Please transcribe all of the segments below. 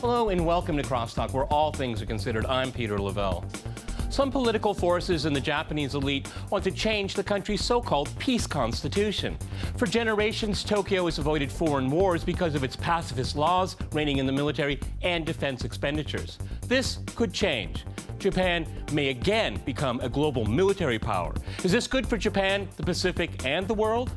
Hello and welcome to CrossTalk, where all things are considered. I'm Peter Lavelle. Some political forces in the Japanese elite want to change the country's so-called peace constitution. For generations, Tokyo has avoided foreign wars because of its pacifist laws, reining in the military, and defense expenditures. This could change. Japan may again become a global military power. Is this good for Japan, the Pacific, and the world?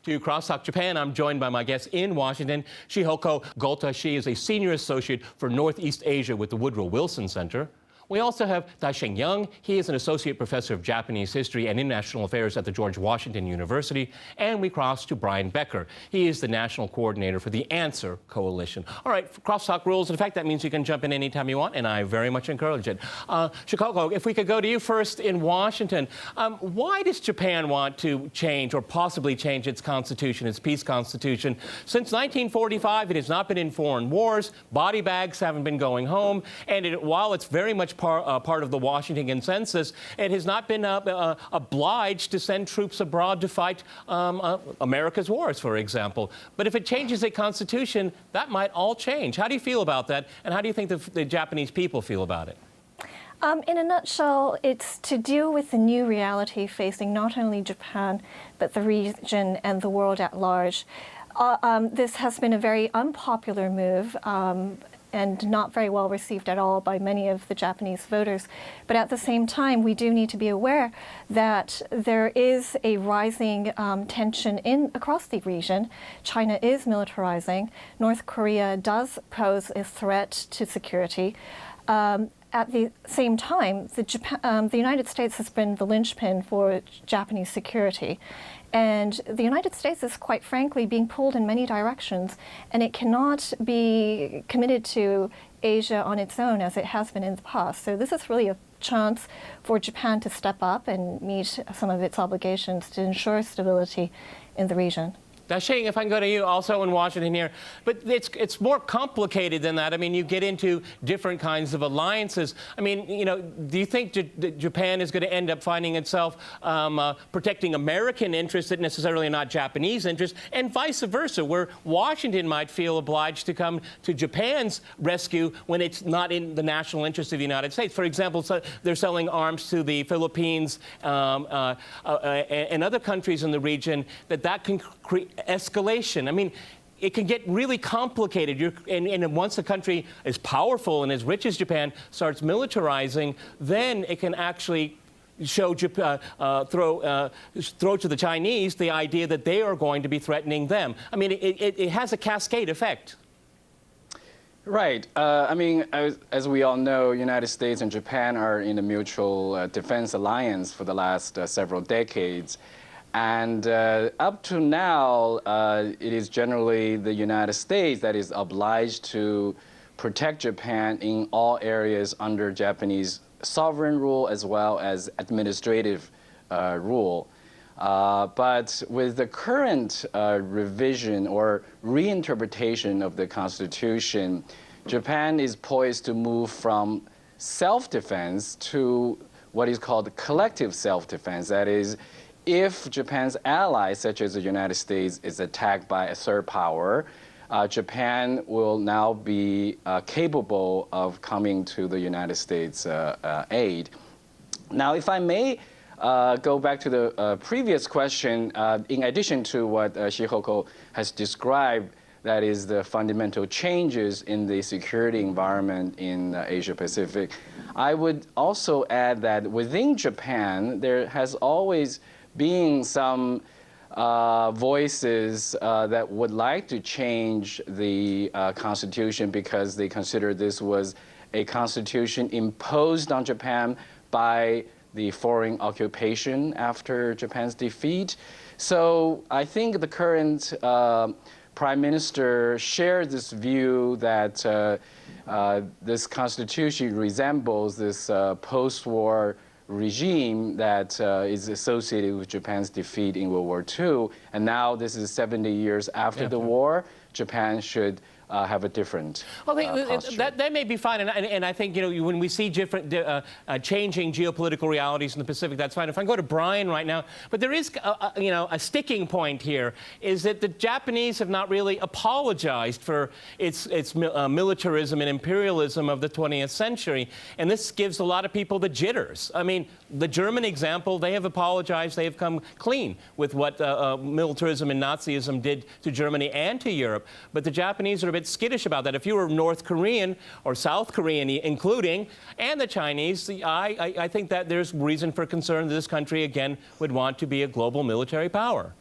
To CrossTalk Japan, I'm joined by my guest in Washington, Shihoko Gota. She is a senior associate for Northeast Asia with the Woodrow Wilson Center. We also have Daisheng Yang. He is an associate professor of Japanese history and international affairs at the George Washington University. And we cross to Brian Becker. He is the national coordinator for the Answer Coalition. All right, CrossTalk rules. In fact, that means you can jump in anytime you want, and I very much encourage it. Shihoko, if we could go to you first in Washington. Why does Japan want to change or possibly change its constitution, its peace constitution? Since 1945, it has not been in foreign wars. Body bags haven't been going home. And while it's very much part of the Washington Consensus, it has not been obliged to send troops abroad to fight America's wars, for example. But if it changes a constitution, that might all change. How do you feel about that? And how do you think the Japanese people feel about it? In a nutshell, it's to deal with the new reality facing not only Japan, but the region and the world at large. This has been a very unpopular move, and not very well received at all by many of the Japanese voters. But at the same time, we do need to be aware that there is a rising tension across the region. China is militarizing. North Korea does pose a threat to security. At the same time, the United States has been the linchpin for Japanese security. And the United States is, quite frankly, being pulled in many directions, and it cannot be committed to Asia on its own as it has been in the past. So this is really a chance for Japan to step up and meet some of its obligations to ensure stability in the region. Daisheng, if I can go to you, also in Washington here, but it's more complicated than that. I mean, you get into different kinds of alliances. I mean, you know, do you think Japan is going to end up finding itself protecting American interests that necessarily are not Japanese interests, and vice versa, where Washington might feel obliged to come to Japan's rescue when it's not in the national interest of the United States? For example, so they're selling arms to the Philippines and other countries in the region that can create escalation. I mean, it can get really complicated. And once a country as powerful and as rich as Japan starts militarizing, then it can actually throw to the Chinese the idea that they are going to be threatening them. I mean, it has a cascade effect. Right. I mean, as we all know, United States and Japan are in a mutual defense alliance for the last several decades. And up to now, it is generally the United States that is obliged to protect Japan in all areas under Japanese sovereign rule as well as administrative rule. But with the current revision or reinterpretation of the Constitution, Japan is poised to move from self-defense to what is called collective self-defense. That is, if Japan's allies, such as the United States, is attacked by a third power, Japan will now be capable of coming to the United States' aid. Now, if I may go back to the previous question, in addition to what Shihoko has described, that is the fundamental changes in the security environment in Asia Pacific, I would also add that within Japan, there has always been some voices that would like to change the Constitution because they consider this was a constitution imposed on Japan by the foreign occupation after Japan's defeat. So I think the current Prime Minister shares this view that this constitution resembles this post-war regime that is associated with Japan's defeat in World War II. And now this is 70 years after the war. Japan should have a different posture. That may be fine, and I think, you know, when we see different changing geopolitical realities in the Pacific, that's fine. If I can go to Brian right now, but there is, you know, a sticking point here, is that the Japanese have not really apologized for its militarism and imperialism of the 20th century, and this gives a lot of people the jitters. I mean, the German example, they have apologized, they have come clean with what militarism and Nazism did to Germany and to Europe, but the Japanese are a bit skittish about that. If you were North Korean or South Korean, including, and the Chinese, I think that there's reason for concern that this country, again, would want to be a global military power.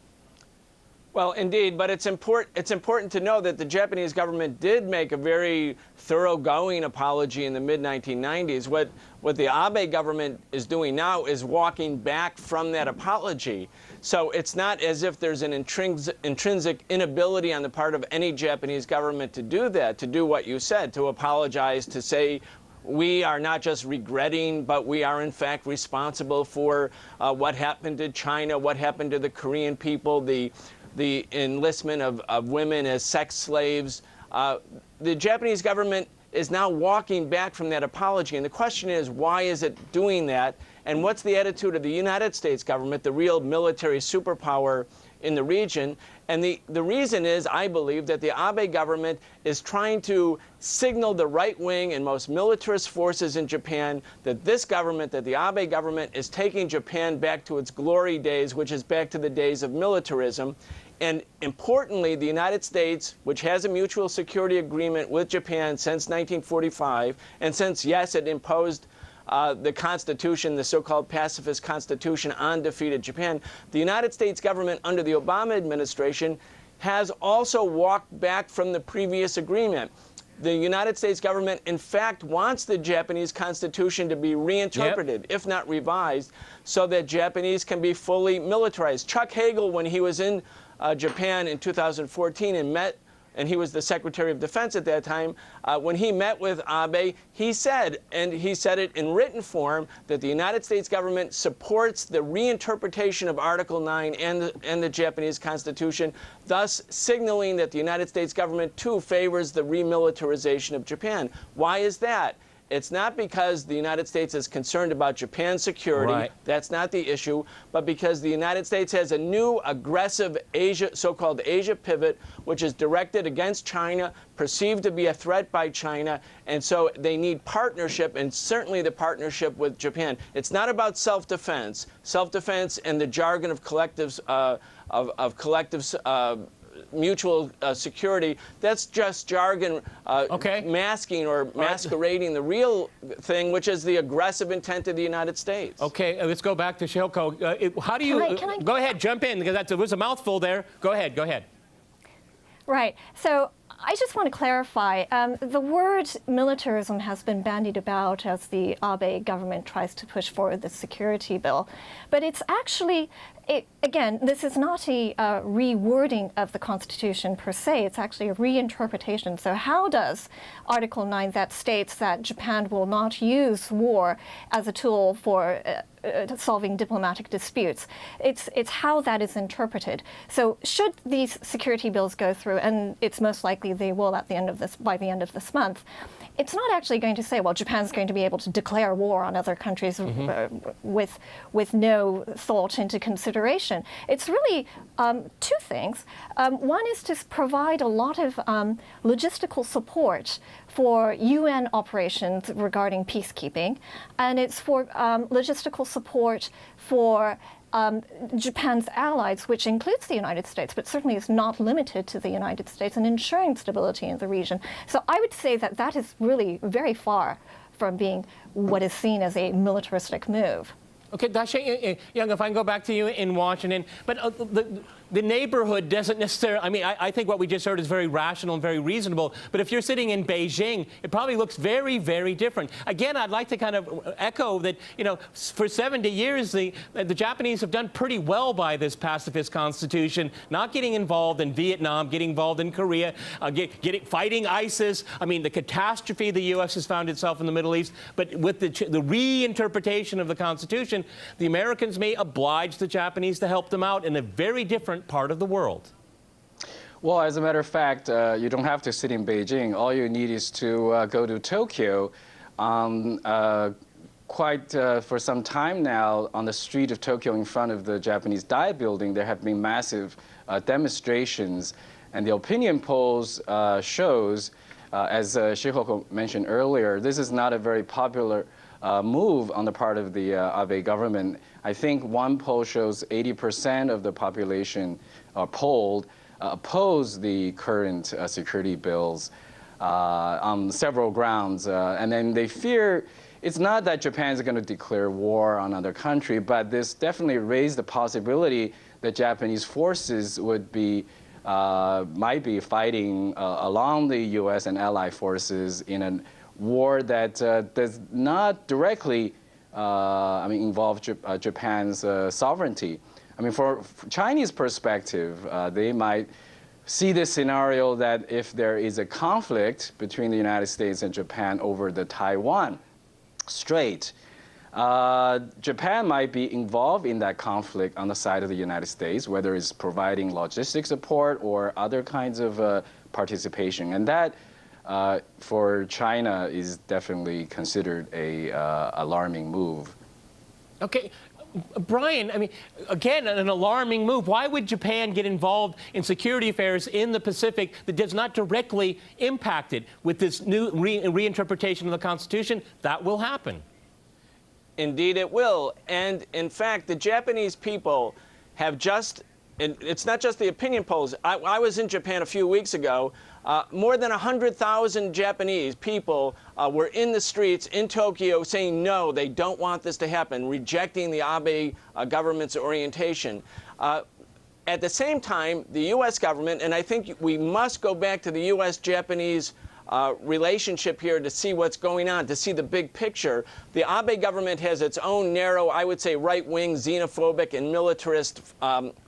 Well, indeed, but it's important to know that the Japanese government did make a very thoroughgoing apology in the mid-1990s. What the Abe government is doing now is walking back from that apology. So it's not as if there's an intrinsic inability on the part of any Japanese government to do that, to do what you said, to apologize, to say, we are not just regretting, but we are in fact responsible for what happened to China, what happened to the Korean people, the enlistment of women as sex slaves. The Japanese government is now walking back from that apology. And the question is, why is it doing that? And what's the attitude of the United States government, the real military superpower in the region? And the reason is, I believe, that the Abe government is trying to signal the right wing and most militarist forces in Japan that this government, that the Abe government, is taking Japan back to its glory days, which is back to the days of militarism. And importantly, the United States, which has a mutual security agreement with Japan since 1945, and since, yes, it imposed the Constitution, the so-called pacifist Constitution, on defeated Japan, the United States government under the Obama administration has also walked back from the previous agreement. The United States government, in fact, wants the Japanese Constitution to be reinterpreted, if not revised, so that Japanese can be fully militarized. Chuck Hagel, when he was in Japan in 2014 and he was the Secretary of Defense at that time, when he met with Abe, he said, and he said it in written form, that the United States government supports the reinterpretation of Article 9 and the Japanese Constitution, thus signaling that the United States government, too, favors the remilitarization of Japan. Why is that? It's not because the United States is concerned about Japan's security. Right. That's not the issue. But because the United States has a new aggressive Asia, so-called Asia pivot, which is directed against China, perceived to be a threat by China. And so they need partnership, and certainly the partnership with Japan. It's not about self-defense. Self-defense and the jargon of collectives, mutual security, that's just jargon masking or masquerading the real thing, which is the aggressive intent of the United States. Okay, let's go back to Shihoko. How do you... Can I go ahead, jump in, because there was a mouthful there. Go ahead. Right. So I just want to clarify. The word militarism has been bandied about as the Abe government tries to push forward the security bill. But it's actually, again, this is not a rewording of the Constitution per se. It's actually a reinterpretation. So how does Article 9 that states that Japan will not use war as a tool for solving diplomatic disputes? It's how that is interpreted. So should these security bills go through, and it's most likely they will by the end of this month, it's not actually going to say, well, Japan's going to be able to declare war on other countries with no thought into consideration. It's really two things. One is to provide a lot of logistical support for UN operations regarding peacekeeping, and it's for logistical support for Japan's allies, which includes the United States, but certainly is not limited to the United States, and ensuring stability in the region. So I would say that that is really very far from being what is seen as a militaristic move. Okay, Dashi Young, if I can go back to you in Washington, but the neighborhood doesn't necessarily, I mean, I think what we just heard is very rational and very reasonable, but if you're sitting in Beijing, it probably looks very, very different. Again, I'd like to kind of echo that, you know, for 70 years, the Japanese have done pretty well by this pacifist constitution, not getting involved in Vietnam, getting involved in Korea, fighting ISIS. I mean, the catastrophe the U.S. has found itself in the Middle East, but with the reinterpretation of the Constitution, the Americans may oblige the Japanese to help them out in a very different part of the world. Well, as a matter of fact, you don't have to sit in Beijing. All you need is to go to Tokyo. For some time now, on the street of Tokyo in front of the Japanese Dai building, there have been massive demonstrations. And the opinion polls shows, as Shihoko mentioned earlier, this is not a very popular move on the part of the Abe government. I think one poll shows 80% of the population polled oppose the current security bills on several grounds. And then they fear it's not that Japan is going to declare war on another country, but this definitely raised the possibility that Japanese forces would be might be fighting along the U.S. and allied forces in a war that does not directly involve Japan's sovereignty. I mean, from Chinese perspective, they might see this scenario that if there is a conflict between the United States and Japan over the Taiwan Strait, Japan might be involved in that conflict on the side of the United States, whether it's providing logistic support or other kinds of participation. And that, for China, is definitely considered a alarming move. Okay. Brian, I mean, again, an alarming move. Why would Japan get involved in security affairs in the Pacific that does not directly impact it? With this new reinterpretation of the Constitution, that will happen. Indeed, it will. And in fact, the Japanese people have just, and it's not just the opinion polls. I was in Japan a few weeks ago. More than 100,000 Japanese people were in the streets in Tokyo saying no, they don't want this to happen, rejecting the Abe government's orientation. At the same time, the U.S. government, and I think we must go back to the U.S.-Japanese relationship here to see what's going on, to see the big picture. The Abe government has its own narrow, I would say, right-wing, xenophobic, and militarist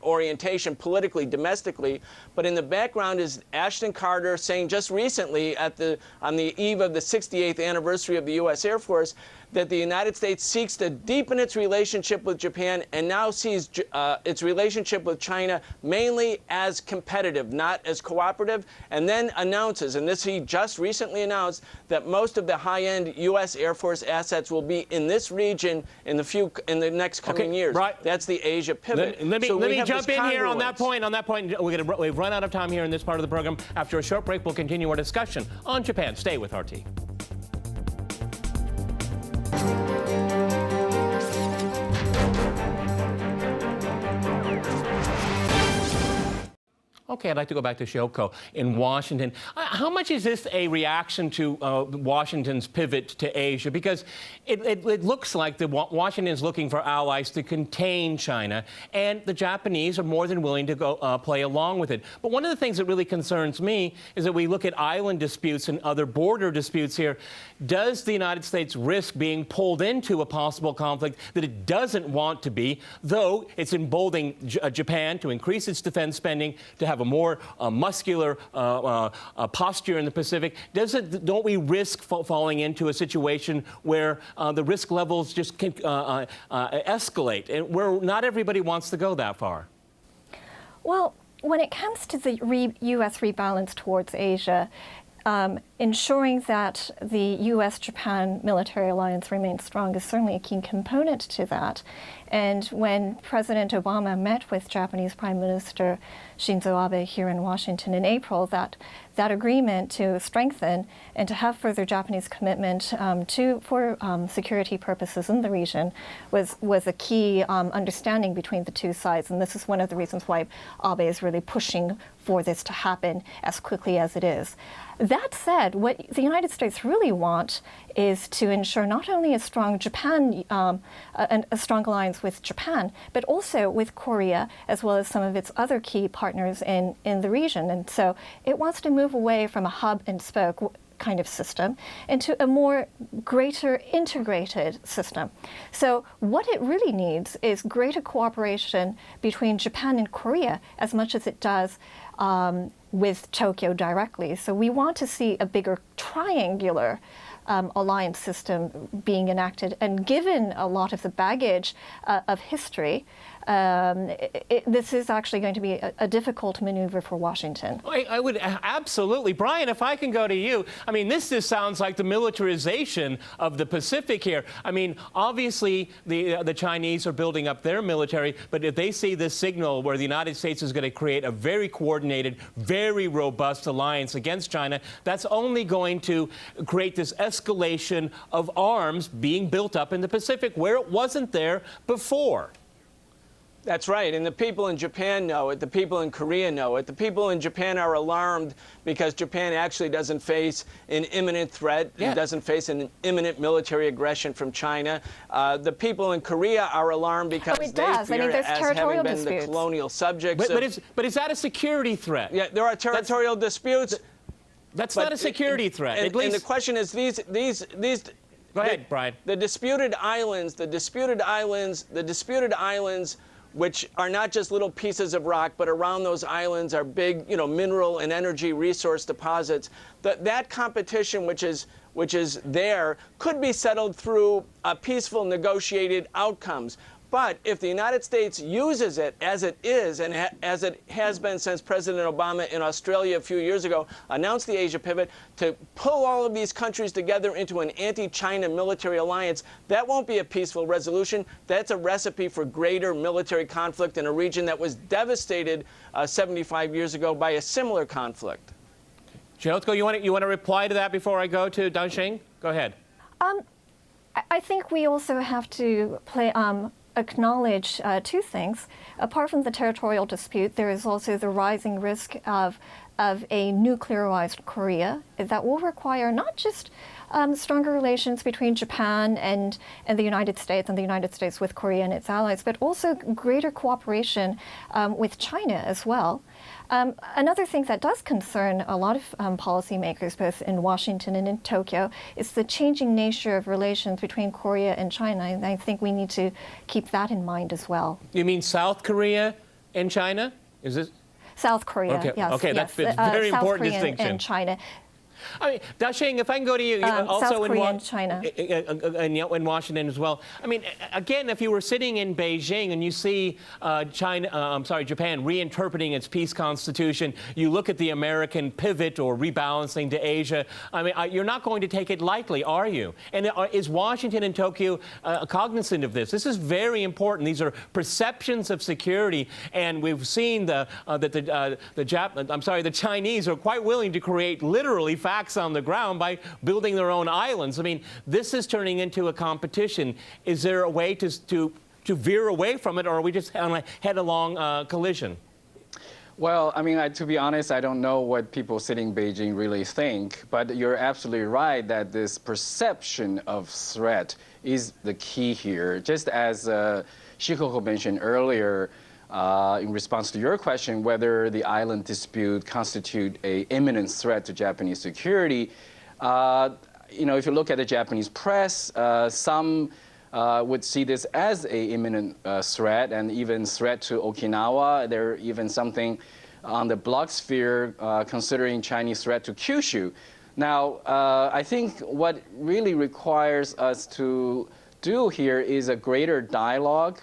orientation politically, domestically. But in the background is Ashton Carter saying just recently on the eve of the 68th anniversary of the U.S. Air Force that the United States seeks to deepen its relationship with Japan and now sees its relationship with China mainly as competitive, not as cooperative, and then announces, and this he just recently announced, that most of the high-end U.S. Air Force assets will be in this region in the next coming years. Right. That's the Asia pivot. Let me jump in here on that point. We've run out of time here in this part of the program. After a short break, we'll continue our discussion on Japan. Stay with RT. Okay, I'd like to go back to Shihoko in Washington. How much is this a reaction to Washington's pivot to Asia? Because it looks like Washington is looking for allies to contain China, and the Japanese are more than willing to go play along with it. But one of the things that really concerns me is that we look at island disputes and other border disputes here. Does the United States risk being pulled into a possible conflict that it doesn't want to be, though it's emboldening Japan to increase its defense spending, to have a more muscular posture in the Pacific? Don't we risk falling into a situation where the risk levels just can, escalate, and where not everybody wants to go that far? Well, when it comes to the U.S. rebalance towards Asia, ensuring that the U.S.-Japan military alliance remains strong is certainly a key component to that. And when President Obama met with Japanese Prime Minister Shinzo Abe here in Washington in April, that agreement to strengthen and to have further Japanese commitment for security purposes in the region was a key understanding between the two sides. And this is one of the reasons why Abe is really pushing for this to happen as quickly as it is. That said, what the United States really want is to ensure not only a strong Japan, a strong alliance with Japan, but also with Korea, as well as some of its other key partners in the region. And so it wants to move away from a hub and spoke kind of system into a more greater integrated system. So what it really needs is greater cooperation between Japan and Korea as much as it does with Tokyo directly. So we want to see a bigger triangular alliance system being enacted. And given a lot of the baggage of history this is actually going to be a difficult maneuver for Washington. I would absolutely. Brian, if I can go to you, I mean, this just sounds like the militarization of the Pacific here. I mean, obviously, the Chinese are building up their military, but if they see this signal where the United States is going to create a very coordinated, very robust alliance against China, that's only going to create this escalation of arms being built up in the Pacific where it wasn't there before. That's right, and the people in Japan know it, the people in Korea know it. The people in Japan are alarmed because Japan actually doesn't face an imminent threat, it doesn't face an imminent military aggression from China. The people in Korea are alarmed because they fear it as having been the colonial subjects. But is that a security threat? Yeah, there are territorial disputes. That's not a security threat. And the question is these. Go ahead, Brian. The disputed islands, which are not just little pieces of rock, but around those islands are big, mineral and energy resource deposits. That competition, which is there, could be settled through peaceful, negotiated outcomes. But if the United States uses it as it is, and as it has been since President Obama in Australia a few years ago announced the Asia pivot, to pull all of these countries together into an anti-China military alliance, that won't be a peaceful resolution. That's a recipe for greater military conflict in a region that was devastated 75 years ago by a similar conflict. Xiaotko, you want to reply to that before I go to Dansheng? Go ahead. I think we also have to acknowledge two things. Apart from the territorial dispute, there is also the rising risk of a nuclearized Korea that will require not just stronger relations between Japan and the United States, and the United States with Korea and its allies, but also greater cooperation with China as well. Another thing that does concern a lot of policymakers, both in Washington and in Tokyo, is the changing nature of relations between Korea and China. And I think we need to keep that in mind as well. You mean South Korea and China? Is it? South Korea, okay. yes. Okay, yes. that's a very South important Korea distinction. And China. I mean, Dasheng, if I can go to you, also South Korea and China. In Washington as well. I mean, again, if you were sitting in Beijing and you see Japan reinterpreting its peace constitution, you look at the American pivot or rebalancing to Asia. I mean, you're not going to take it lightly, are you? And is Washington and Tokyo cognizant of this? This is very important. These are perceptions of security, and we've seen that the Chinese are quite willing to create literally facts on the ground by building their own islands. I mean, this is turning into a competition. Is there a way to veer away from it, or are we just on a head-along collision? Well, I mean, to be honest, I don't know what people sitting in Beijing really think, but you're absolutely right that this perception of threat is the key here. Just as Shikoko mentioned earlier, in response to your question, whether the island dispute constitute an imminent threat to Japanese security, if you look at the Japanese press, some would see this as an imminent threat, and even threat to Okinawa. There even something on the blogosphere considering Chinese threat to Kyushu. Now, I think what really requires us to do here is a greater dialogue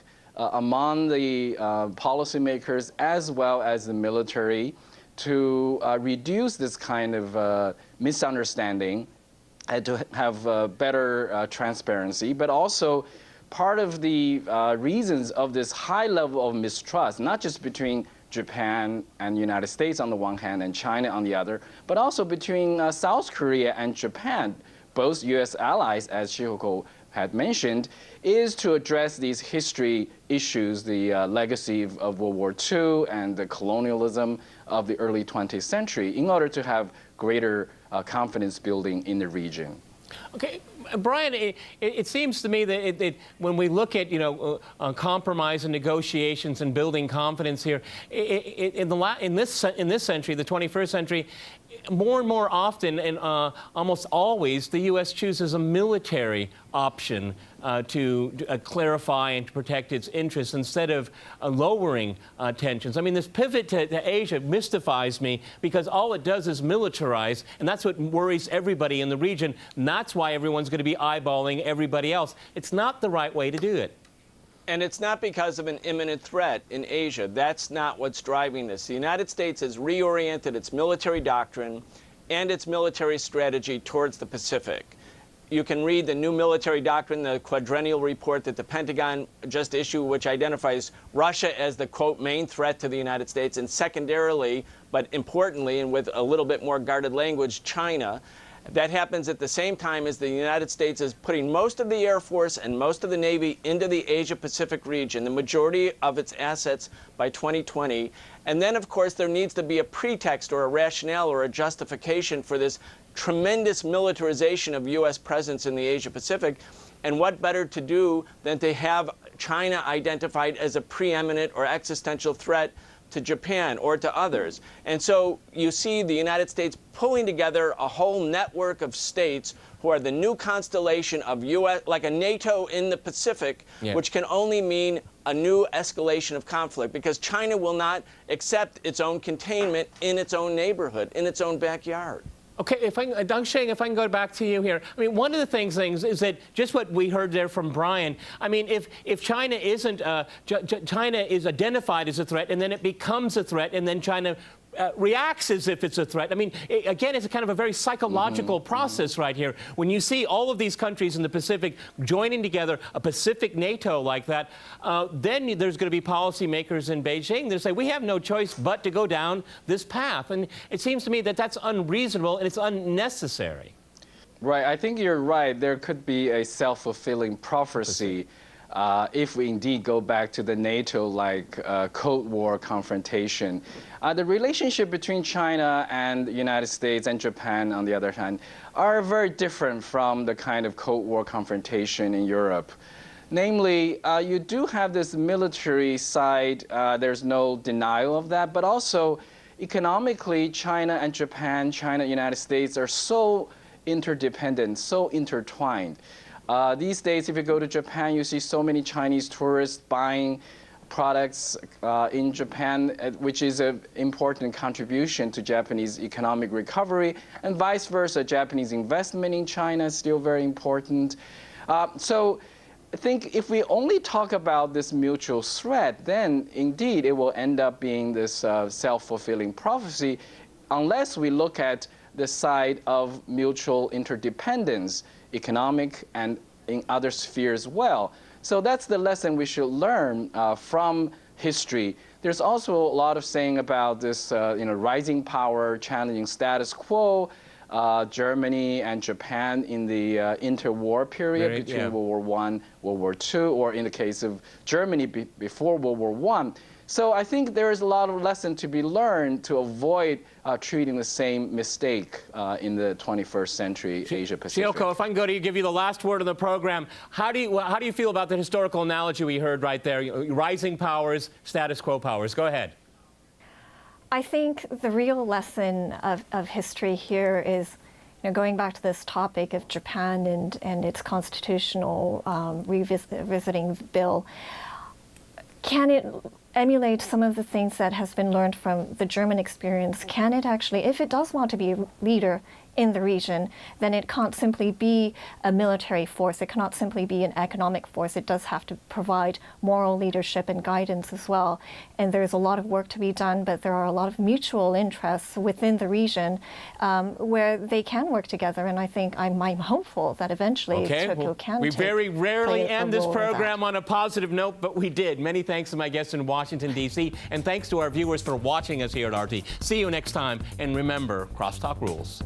among the policymakers as well as the military to reduce this kind of misunderstanding and to have better transparency. But also part of the reasons of this high level of mistrust, not just between Japan and the United States on the one hand and China on the other, but also between South Korea and Japan, both U.S. allies, as Shihoko had mentioned, is to address these history issues, the legacy of World War II and the colonialism of the early 20th century, in order to have greater confidence building in the region. Okay, Brian, it seems to me that when we look at compromise and negotiations and building confidence here, in this century, the 21st century, more and more often and almost always, the U.S. chooses a military option to clarify and to protect its interests instead of lowering tensions. I mean, this pivot to Asia mystifies me because all it does is militarize, and that's what worries everybody in the region, and that's why everyone's going to be eyeballing everybody else. It's not the right way to do it. And it's not because of an imminent threat in Asia. That's not what's driving this. The United States has reoriented its military doctrine and its military strategy towards the Pacific. You can read the new military doctrine, the quadrennial report that the Pentagon just issued, which identifies Russia as the, quote, main threat to the United States, and secondarily, but importantly, and with a little bit more guarded language, China. That happens at the same time as the United States is putting most of the Air Force and most of the Navy into the Asia-Pacific region, the majority of its assets by 2020. And then, of course, there needs to be a pretext or a rationale or a justification for this tremendous militarization of U.S. presence in the Asia-Pacific. And what better to do than to have China identified as a preeminent or existential threat to Japan or to others. And so you see the United States pulling together a whole network of states who are the new constellation of U.S., like a NATO in the Pacific, which can only mean a new escalation of conflict, because China will not accept its own containment in its own neighborhood, in its own backyard. Okay, Deng Sheng, if I can go back to you here. I mean, one of the things is that just what we heard there from Brian. I mean, if China isn't, China is identified as a threat, and then it becomes a threat, and then China reacts as if it's a threat. I mean, again, it's a kind of a very psychological process right here. When you see all of these countries in the Pacific joining together, a Pacific NATO like that, then there's going to be policymakers in Beijing that say, we have no choice but to go down this path. And it seems to me that that's unreasonable and it's unnecessary. Right, I think you're right. There could be a self-fulfilling prophecy if we indeed go back to the NATO-like Cold War confrontation. The relationship between China and the United States and Japan, on the other hand, are very different from the kind of Cold War confrontation in Europe. Namely, you do have this military side, there's no denial of that, but also economically, China and Japan, China and United States are so interdependent, so intertwined. These days, if you go to Japan, you see so many Chinese tourists buying products in Japan, which is an important contribution to Japanese economic recovery, and vice versa. Japanese investment in China is still very important. So I think if we only talk about this mutual threat, then indeed it will end up being this self-fulfilling prophecy, unless we look at the side of mutual interdependence, economic and in other spheres as well. So that's the lesson we should learn from history. There's also a lot of saying about this rising power, challenging status quo, Germany and Japan in the interwar period between World War I, World War II, or in the case of Germany before World War I. So I think there is a lot of lesson to be learned to avoid treating the same mistake in the 21st century Asia-Pacific. Chiyoko, if I can go to you, give you the last word of the program. How do you feel about the historical analogy we heard right there? Rising powers, status quo powers. Go ahead. I think the real lesson of history here is, going back to this topic of Japan and its constitutional revisiting bill. Can it emulate some of the things that has been learned from the German experience? Can it actually, if it does want to be a leader in the region, then it can't simply be a military force. It cannot simply be an economic force. It does have to provide moral leadership and guidance as well. And there's a lot of work to be done, but there are a lot of mutual interests within the region where they can work together. And I think I'm hopeful that eventually Tokyo can We very rarely end this program on a positive note, but we did. Many thanks to my guests in Washington, D.C., and thanks to our viewers for watching us here at RT. See you next time, and remember, crosstalk rules.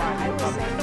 I love it.